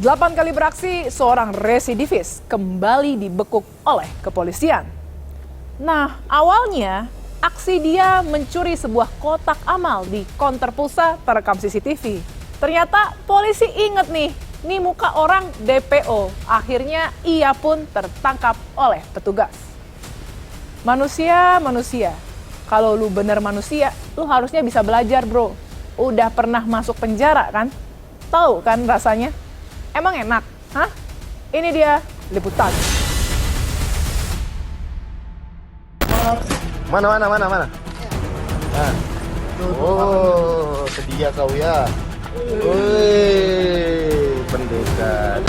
8 kali beraksi, seorang residivis kembali dibekuk oleh kepolisian. Nah, awalnya aksi dia mencuri sebuah kotak amal di konter pulsa terekam CCTV. Ternyata polisi inget nih muka orang DPO. Akhirnya ia pun tertangkap oleh petugas. Manusia, kalau lu bener manusia, lu harusnya bisa belajar, bro. Udah pernah masuk penjara kan? Tahu kan rasanya? Emang enak? Hah? Ini dia liputan. Mana? Nah. Oh, sedia kau ya. Wih, pendekar.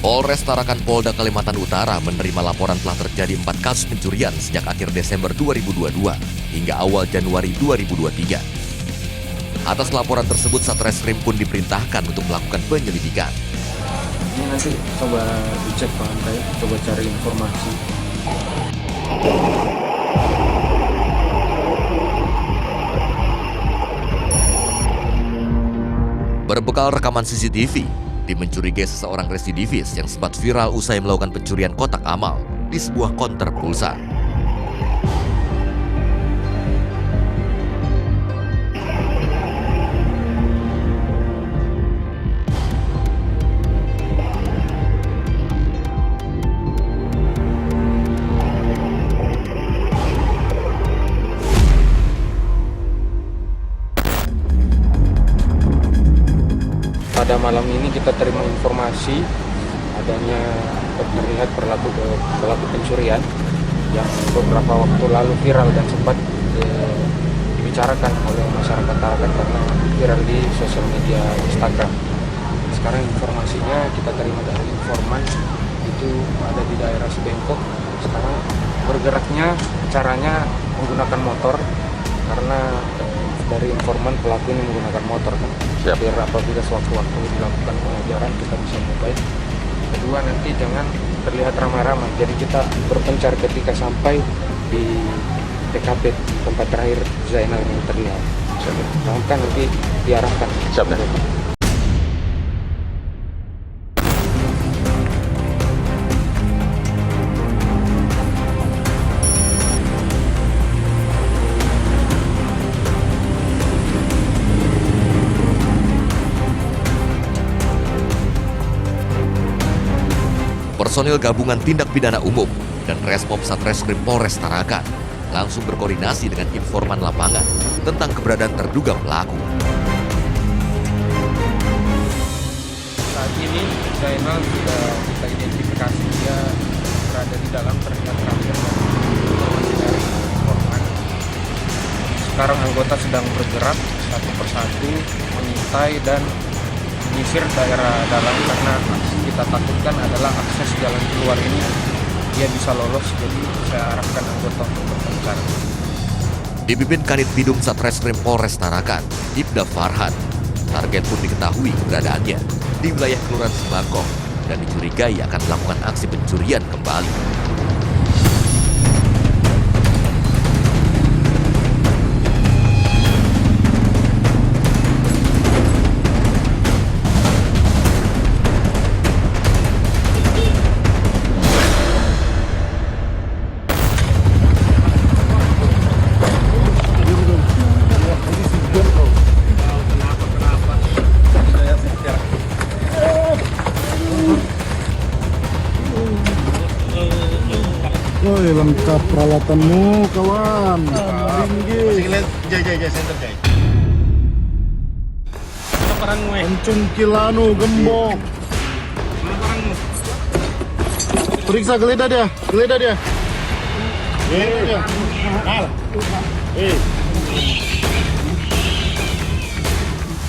Polres Tarakan Polda Kalimantan Utara menerima laporan telah terjadi 4 kasus pencurian sejak akhir Desember 2022 hingga awal Januari 2023. Atas laporan tersebut, Satreskrim pun diperintahkan untuk melakukan penyelidikan. Ini nanti coba dicek Pak Antai, coba cari informasi. Berbekal rekaman CCTV, tim mencurigai seseorang residivis yang sempat viral usai melakukan pencurian kotak amal di sebuah konter pulsa. Pada malam ini kita terima informasi adanya terlihat pelaku pencurian yang beberapa waktu lalu viral dan sempat dibicarakan oleh masyarakat Tarakan karena viral di sosial media Instagram. Sekarang informasinya kita terima dari informan itu ada di daerah Sebengkok. Sekarang bergeraknya caranya menggunakan motor karena dari informan pelaku ini menggunakan motor kan. Biar apabila sewaktu-waktu dilakukan pengajaran kita bisa mobile. Kedua, nanti jangan terlihat ramai-ramai. Jadi kita berpencar ketika sampai di TKP tempat terakhir Zainal yang terlihat. Sampai nanti diarahkan. Siap. Personil Gabungan Tindak Pidana Umum dan Resmob Satreskrim Polres Tarakan langsung berkoordinasi dengan informan lapangan tentang keberadaan terduga pelaku. Saat ini Zainal sudah kita identifikasi, dia berada di dalam terlihat terakhir informasi dari informan. Sekarang anggota sedang bergerak satu persatu mengintai dan menyisir daerah dalam karena kita takutkan adalah akses jalan keluar ini dia bisa lolos, jadi saya arahkan anggota untuk berpencar. Dipimpin Kanit Bidum Satreskrim Polres Tarakan, Ibda Farhan, target pun diketahui keberadaannya di wilayah Kelurahan Sebangkok dan dicurigai akan melakukan aksi pencurian kembali. Woi, lengkap peralatanmu, kawan. Tinggi. Jai center jai. Encung kilanu, gembok. Periksa geledah dia.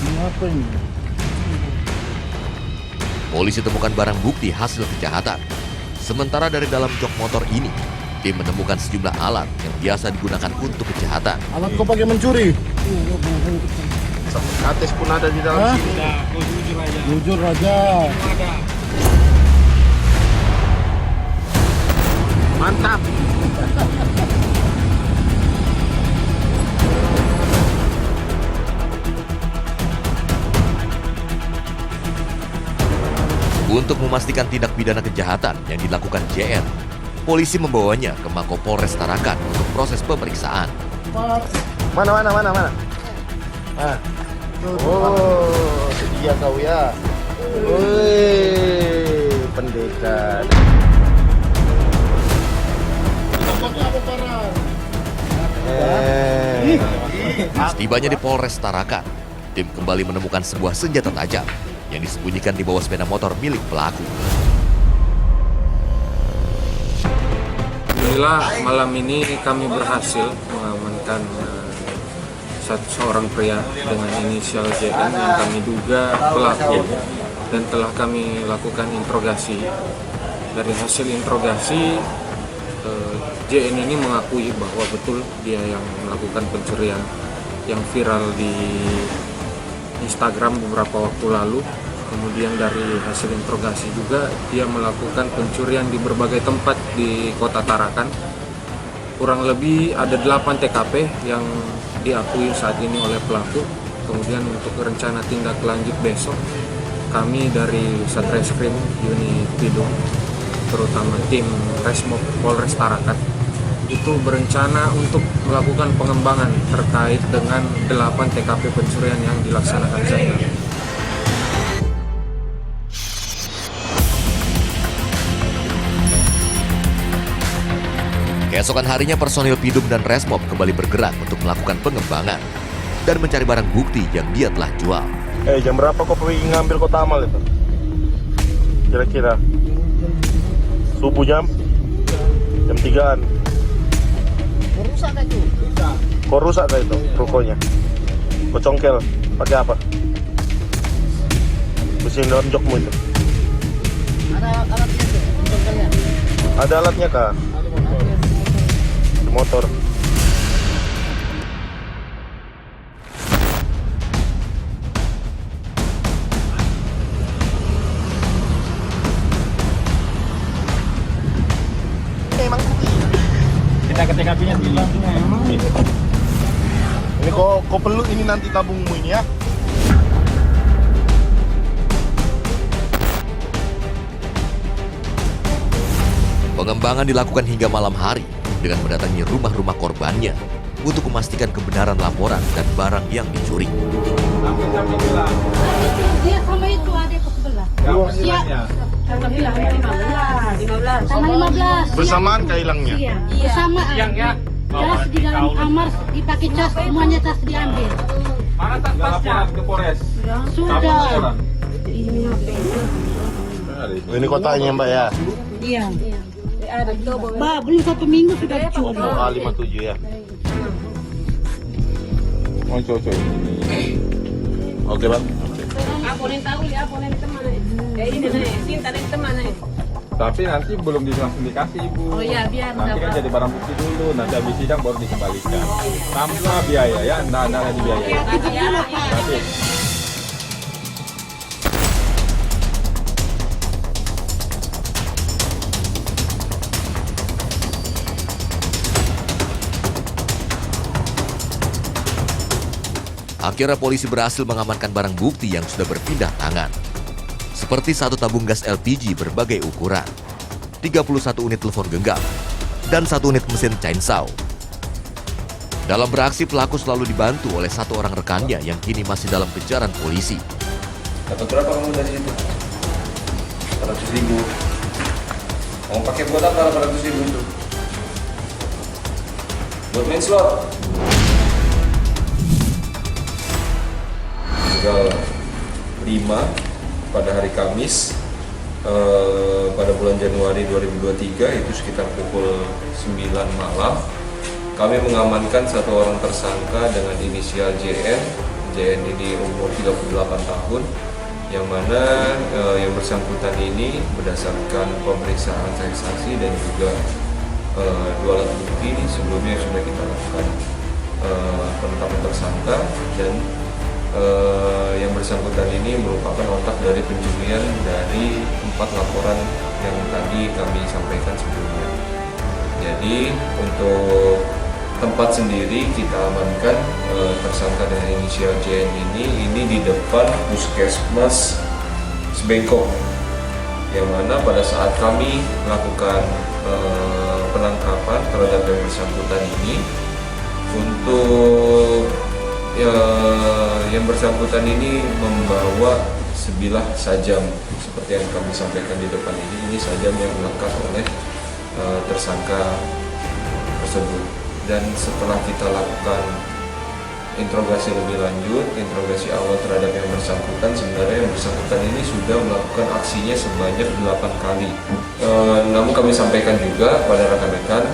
Ini apa ini? Polisi temukan barang bukti hasil kejahatan. Sementara dari dalam jok motor ini, tim menemukan sejumlah alat yang biasa digunakan untuk kejahatan. Alat kau pakai mencuri? Kates pun ada di dalam sini. Jujur aja. Mantap. memastikan tindak pidana kejahatan yang dilakukan JN, polisi membawanya ke Mako Polres Tarakan untuk proses pemeriksaan. Mana? Oh, sedia kau ya. Woi, pendekar. Tampaknya apa parah? Setibanya di Polres Tarakan, tim kembali menemukan sebuah senjata tajam yang disembunyikan di bawah sepeda motor milik pelaku. Alhamdulillah malam ini kami berhasil mengamankan seorang pria dengan inisial JN yang kami duga pelaku dan telah kami lakukan interogasi. Dari hasil interogasi, JN ini mengakui bahwa betul dia yang melakukan pencurian yang viral di Instagram beberapa waktu lalu. Kemudian dari hasil interogasi juga dia melakukan pencurian di berbagai tempat di Kota Tarakan. Kurang lebih ada 8 TKP yang diakui saat ini oleh pelaku. Kemudian untuk rencana tindak lanjut besok, kami dari Satreskrim Unit Pidum, terutama tim Resmob Polres Tarakan, itu berencana untuk melakukan pengembangan terkait dengan 8 TKP pencurian yang dilaksanakan saat ini. Keesokan harinya personil Pidum dan Resmob kembali bergerak untuk melakukan pengembangan dan mencari barang bukti yang dia telah jual. Jam berapa kau pergi ngambil Kota Amal itu? Kira-kira subuh jam 3-an. Kau rusak kah itu rukonya? Kau congkel pakai apa? Mesin dalam jokmu itu. Ada alatnya tuh, congkelnya. Ada alatnya kah? Motor. Kita ke TKP-nya bilang. Ini kau perlu ini nanti tabungmu ini ya. Pengembangan dilakukan hingga malam hari dengan mendatangi rumah-rumah korbannya untuk memastikan kebenaran laporan dan barang yang dicuri. Dia sama itu ada ke sebelah. Iya. Sama 15. Bersamaan kah hilangnya? Iya. Bersamaan. Cas di dalam kamar dipakai cas, semuanya tas diambil. Mana tas pasnya? Ke Polres. Sudah. Ini kotanya Mbak ya. Iya. Bah, belum 1 minggu sudah dicuri. A57 ya. Oh, coy. Oke Bang. Tapi nanti belum langsung dikasih Ibu. Oh iya, biar nanti kan jadi barang bukti dulu, nanti habis sidang baru dikembalikan. Tanpa biaya ya, enggak ada biaya. Tapi Akhirnya polisi berhasil mengamankan barang bukti yang sudah berpindah tangan. Seperti 1 tabung gas LPG berbagai ukuran, 31 unit telepon genggam, dan 1 unit mesin chainsaw. Dalam beraksi, pelaku selalu dibantu oleh 1 orang rekannya yang kini masih dalam kejaran polisi. Dapat berapa kamu dari situ? 100.000. Mau pakai buat apa 100.000 itu? Buat main slot. Tanggal 5 pada hari Kamis pada bulan Januari 2023, itu sekitar pukul 9 malam, kami mengamankan 1 orang tersangka dengan inisial JN. JN ini umur 38 tahun, yang mana yang bersangkutan ini berdasarkan pemeriksaan saksi dan juga 2 alat bukti sebelumnya sudah kita lakukan penetapan tersangka, dan yang bersangkutan ini merupakan otak dari pencurian dari 4 laporan yang tadi kami sampaikan sebelumnya. Jadi untuk tempat sendiri kita amankan tersangka dengan inisial JN ini di depan Puskesmas Sebengkok yang mana pada saat kami melakukan penangkapan terhadap yang bersangkutan ini, untuk yang bersangkutan ini membawa sebilah sajam seperti yang kami sampaikan di depan ini sajam yang melekat oleh tersangka tersebut. Dan setelah kita lakukan interogasi lebih lanjut, interogasi awal terhadap yang bersangkutan, sebenarnya yang bersangkutan ini sudah melakukan aksinya sebanyak 8 kali. Namun kami sampaikan juga pada rekan-rekan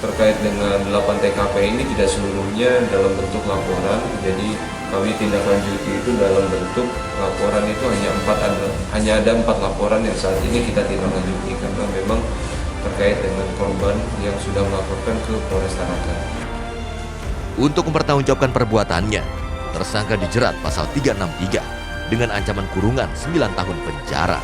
terkait dengan 8 TKP ini tidak seluruhnya dalam bentuk laporan, jadi kami tindak lanjuti itu dalam bentuk laporan itu hanya ada 4 laporan yang saat ini kita tindak lanjuti karena memang terkait dengan korban yang sudah melaporkan ke Polres Tarakan. Untuk mempertanggungjawabkan perbuatannya, tersangka dijerat pasal 363 dengan ancaman kurungan 9 tahun penjara.